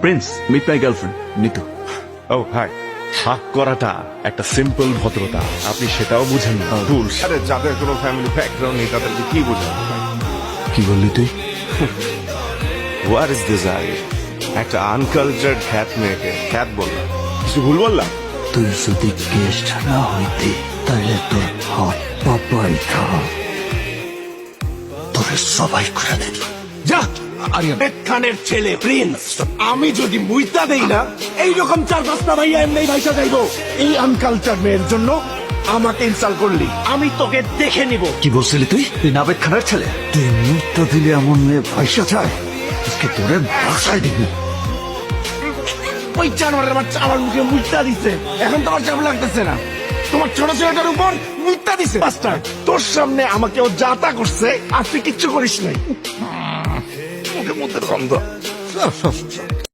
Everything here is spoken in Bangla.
Prince meet my girlfriend Nitu. Oh hi, হাক করাটা একটা সিম্পল ভদ্রতা, আপনি সেটাও বুঝেন না। ভুল। আরে যাদের কোনো ফ্যামিলি ব্যাকগ্রাউন্ড নেই তাদেরকে কি বোঝান? কি বললি তুই? What is this I? একটা আনকালচার্ড খ্যাত মেয়েকে খ্যাত বললাম, কিছু ভুল বললাম? তুই যদি গেস্ট না হইতি তাহলে তোর হাত পাপাই খা তোরে সবাই করে দিত। যা আরিয়ান খানের ছেলে প্রিন্স, আমি যদি মুইতা দেই না এইরকম 4-5টা ভাইয়া এমনি ভাইসা যাইবো। এই আনকালচার মেয়ের জন্য আমাকে ইনসাল্ট করলি, আমি তোকে দেখে নিব। কি বলছিলি তুই? তুই নাবেদ খানের ছেলে? তুই মুক্ত দিলে এমন মেয়ে পয়সা চায়, আজকে তোরে ভাষায় দিবি। ওই জানোয়ারের বাচ্চা আমার মুখে মুইতা দিছে, এখন তো আমার চাপ লাগতেছে না। তোমার ছোট ছেলেটার উপর মুইতা দিছে মাস্টার, তোর সামনে আমাকে ও যাতা করছে আর তুই কিচ্ছু করিস নাই। মুখের মধ্যে গন্ধ।